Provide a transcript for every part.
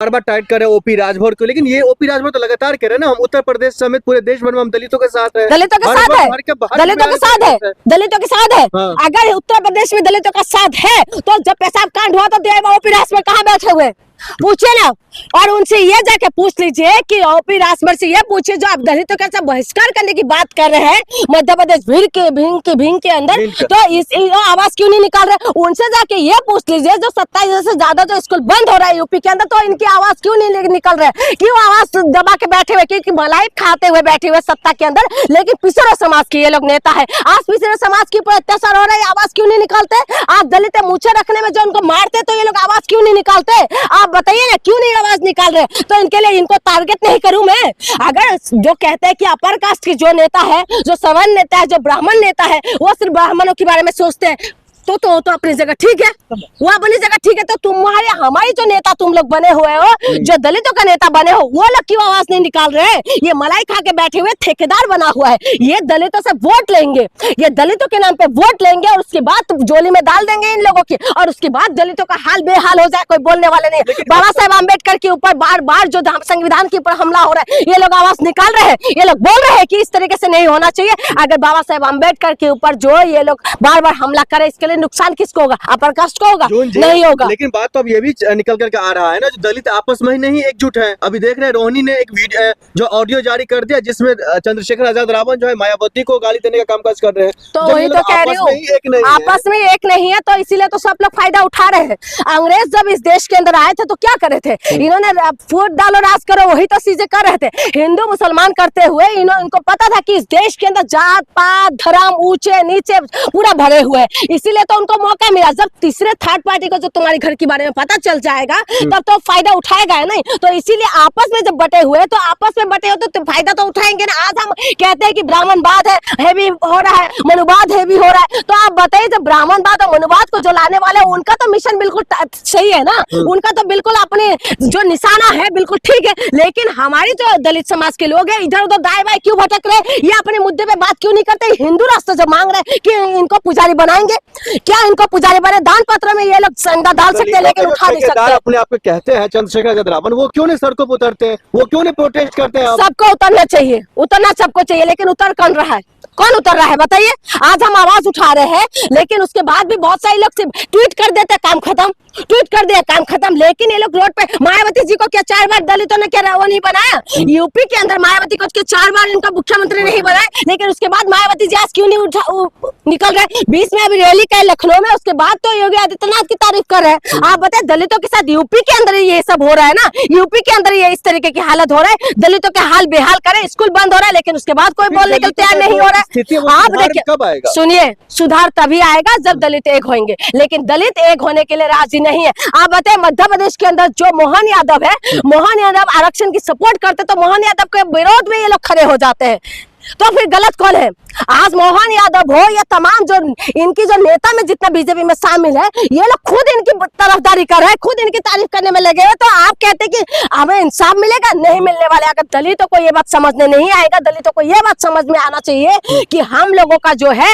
बार बार tight कर रहे हैं ओपी राजभर को, लेकिन ये ओपी राजभर तो लगातार कह रहे हैं ना, हम उत्तर प्रदेश समेत पूरे देश भर में हम दलितों के साथ है, दलितों के साथ है, दलितों के साथ है, दलितों के साथ है। अगर उत्तर प्रदेश में दलितों का साथ है तो जब पेशाब कांड हुआ तो ओपी राजभर कहाँ बैठे हुए? पूछिए ना, और उनसे ये जाके पूछ लीजिए कि ओपी राजभर से ये पूछिए जो आप दलितों का सब बहिष्कार करने की बात कर रहे हैं मध्य प्रदेश भीड़ के अंदर, तो इस आवाज क्यों नहीं निकाल रहे? उनसे जाके ये पूछ लीजिए जो 27 से ज्यादा जो स्कूल बंद हो रहा है यूपी के अंदर, तो इनकी आवाज क्यों नहीं निकल रहे? क्यों आवाज दबा के बैठे हुए? क्योंकि मलाई खाते हुए बैठे हुए सत्ता के अंदर, लेकिन पिछड़ा समाज के ये लोग नेता है। आज पिछड़े समाज के ऊपर अत्याचार हो रहा है, आवाज क्यों नहीं निकालते? आप दलित मूछे रखने में जो उनको मारते तो ये लोग आवाज क्यों नहीं निकालते? आप बताइए ना, क्यों नहीं आवाज निकाल रहे? तो इनके लिए इनको टारगेट नहीं करूं मैं? अगर जो कहते हैं कि अपर कास्ट की जो नेता है, जो सवर्ण नेता है, जो ब्राह्मण नेता है, वो सिर्फ ब्राह्मणों के बारे में सोचते हैं, तो अपनी जगह ठीक है, वो अपनी जगह ठीक है। तो तुम्हारे हमारी जो नेता तुम लोग बने हुए हो, जो दलितों का नेता बने हो, वो लोग क्यों आवाज नहीं निकाल रहे? ये मलाई खा के बैठे हुए ठेकेदार बना हुआ है, ये दलितों से वोट लेंगे, ये दलितों के नाम पे वोट लेंगे और उसके बाद जोली में डाल देंगे इन लोगों की, और उसके बाद दलितों का हाल बेहाल हो जाए, कोई बोलने वाले नहीं। बाबा साहेब अम्बेडकर के ऊपर बार बार जो संविधान के ऊपर हमला हो रहा है, ये लोग आवाज निकाल रहे हैं, ये लोग बोल रहे हैं कि इस तरीके से नहीं होना चाहिए। अगर बाबा साहेब अम्बेडकर के ऊपर जो ये लोग बार बार हमला करे, इसके लिए नुकसान किसको होगा? अपर कास्ट को होगा? नहीं होगा। लेकिन बात तो अब ये भी निकल करके आ रहा है ना, जो दलित आपस में ही नहीं एकजुट है। अभी देख रहे हैं रोहिणी ने एक वीडियो जो ऑडियो जारी कर दिया, जिसमें चंद्रशेखर आजाद रावण जो है मायावती को गाली देने का कामकाज कर रहे हैं। तो वही तो कह रही हूँ, आपस में एक नहीं है, तो इसीलिए तो सब लोग फायदा उठा रहे हैं। अंग्रेज जब इस देश के अंदर आए थे तो क्या करे थे? इन्होंने फूट डालो राज करो, वही तो चीजें कर रहे थे। हिंदू मुसलमान करते हुए इनको पता था कि इस देश के अंदर जात पात धर्म ऊंचे नीचे पूरा भरे हुए, इसीलिए तो उनको मौका मिला। जब तीसरे थर्ड पार्टी को जो तुम्हारे घर के बारे में पता चल जाएगा तब तो फायदा उठाएगा नहीं। तो इसीलिए आपस में जब बटे हुए, तो आपस में बटे हो तो फायदा तो उठाएंगे ना। आज हम कहते हैं कि ब्राह्मणवाद है हेवी हो रहा है, मनुवाद हेवी हो रहा है, तो आप बताइए जब ब्राह्मणवाद और मनुवाद को जो लाने वाले उनका तो मिशन बिल्कुल सही है ना, उनका तो बिल्कुल अपने जो निशाना है बिल्कुल ठीक है। लेकिन हमारी जो दलित समाज के लोग हैं इधर उधर दाएं बाएं क्यों भटक रहे? ये अपने मुद्दे पे बात क्यों नहीं करते? हिंदू राष्ट्र जब मांग रहे हैं कि इनको पुजारी बनाएंगे, क्या इनको पुजारी बने? दान पत्र में ये लोग संदा डाल सकते हैं लेकिन उठा नहीं सकते। अपने आप को कहते हैं चंद्रशेखर आजाद रावण, वो क्यों नहीं सड़कों पर उतरते हैं? वो क्यों नहीं प्रोटेस्ट करते हैं? सबको उतरना चाहिए, उतरना सबको चाहिए, लेकिन उतर कौन रहा है? कौन उतर रहा है बताइए? आज हम आवाज उठा रहे हैं, लेकिन उसके बाद भी बहुत सारे लोग ट्वीट कर देते काम खत्म, ट्वीट कर दिया काम खत्म। लेकिन ये लोग रोड पे मायावती जी को क्या 4 बार दलितों ने क्या वो नहीं बनाया? यूपी के अंदर मायावती को क्या 4 बार इनका मुख्यमंत्री नहीं बनाया? लेकिन उसके बाद मायावती जी आज क्यों नहीं निकल रहे? बीच में अभी रैली का लखनऊ में, उसके बाद तो योगी आदित्यनाथ की तारीफ कर रहे हैं। आप बताए दलितों के साथ यूपी के अंदर ये सब हो रहा है ना, यूपी के अंदर ये इस तरीके की हालत हो रहा है, दलितों के हाल बेहाल करे, स्कूल बंद हो रहा है, लेकिन उसके बाद कोई बोलने के लिए तैयार नहीं हो रहा है। आप देखिए, कब आएगा? सुनिए, सुधार तभी आएगा जब दलित एक होंगे, लेकिन दलित एक होने के लिए राजी नहीं है। आप बताए मध्य प्रदेश के अंदर जो मोहन यादव है, मोहन यादव आरक्षण की सपोर्ट करते तो मोहन यादव के विरोध में ये लोग खड़े हो जाते हैं, तो फिर गलत कौन है? आज मोहन यादव हो या तमाम जो इनकी जो नेता में जितना बीजेपी में शामिल है, ये लोग खुद इनकी तरफदारी कर रहे हैं, खुद इनकी तारीफ करने में लगे हुए, तो आप कहते हैं कि हमें इंसाफ मिलेगा? नहीं मिलने वाले। अगर दलितों को ये बात समझने नहीं आएगा, दलितों को ये बात समझ में आना चाहिए कि हम लोगों का जो है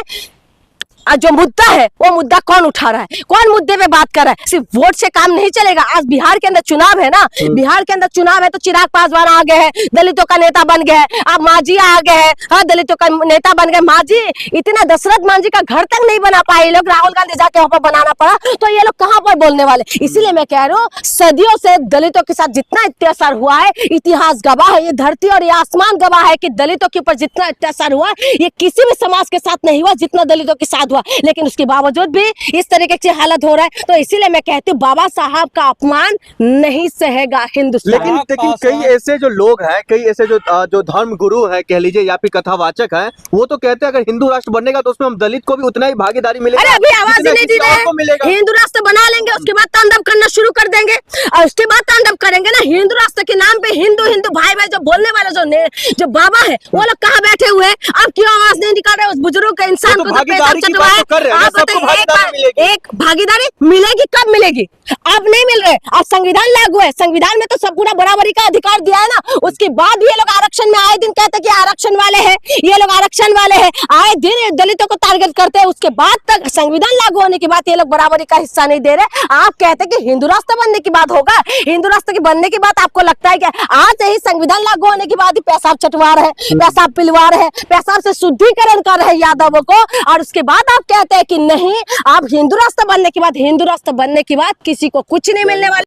जो मुद्दा है वो मुद्दा कौन उठा रहा है, कौन मुद्दे पे बात कर रहा है। सिर्फ वोट से काम नहीं चलेगा। आज बिहार के अंदर चुनाव है ना, बिहार के अंदर चुनाव है तो चिराग पासवान आ गए हैं, दलितों का नेता बन गए हैं। अब मांझी आ गए हैं, हाँ दलितों का नेता बन गए। मांझी इतना दशरथ मांझी का घर तक नहीं बना पाए लोग, राहुल गांधी जाके वहां पर बनाना पड़ा, तो ये लोग कहाँ पर बोलने वाले? इसीलिए मैं कह रहा हूँ, सदियों से दलितों के साथ जितना अत्याचार हुआ है, इतिहास गवाह है, ये धरती और ये आसमान गवाह है कि दलितों के ऊपर जितना अत्याचार हुआ ये किसी भी समाज के साथ नहीं हुआ जितना दलितों के साथ हुआ। लेकिन उसके बावजूद भी इस तरीके की हालत हो रहा है, तो इसीलिए मैं कहती हूँ बाबा साहब का अपमान नहीं सहेगा हिंदुस्तान। लेकिन कई ऐसे जो लोग हैं, कई ऐसे जो धर्म गुरु है कह लीजिए या फिर कथावाचक है, वो तो कहते हैं अगर हिंदू राष्ट्र बनेगा तो उसमें हम दलित को भी उतना ही भागीदारी मिलेगा। अरे अभी आवाज नहीं दी रहे, हिंदू राष्ट्र बना लेंगे, उसके बाद तांडव करना शुरू कर देंगे, और उसके बाद तांडव करेंगे ना हिंदू राष्ट्र के नाम पे। हिंदू हिंदू भाई भाई जो बोलने वाले जो बाबा है, वो लोग कहाँ बैठे हुए हैं? अब क्यों आवाज नहीं निकाल रहे उस बुजुर्ग के इंसान को? बात तो कर रहे हैं ना, आप सबको बताइए, भागीदारी मिलेगी। एक भागीदारी मिलेगी, कब मिलेगी? अब नहीं मिल रहे। अब संविधान लागू है, संविधान में तो सब पूरा बराबरी का अधिकार दिया है ना, उसके बाद भी ये लोग आरक्षण में आए दिन कहते हैं कि आरक्षण वाले हैं, ये लोग आरक्षण वाले हैं, आए दिन दलितों को टारगेट करते हैं। उसके बाद तक संविधान लागू होने के बाद ये लोग बराबरी का हिस्सा नहीं दे रहे। आप कहते हैं कि हिंदू राष्ट्र बनने की बात होगा, हिंदू राष्ट्र की बनने की बात आपको लगता है क्या? आज ही संविधान लागू होने के बाद ही पेशाब चटवा रहे हैं, पेशाब पिलवा रहे हैं, पेशाब से शुद्धिकरण कर रहे हैं यादवों को, और उसके बाद आप कहते हैं कि नहीं, आप हिंदू राष्ट्र बनने के बाद, हिंदू राष्ट्र बनने के बाद किसी को कुछ नहीं मिलने वाला।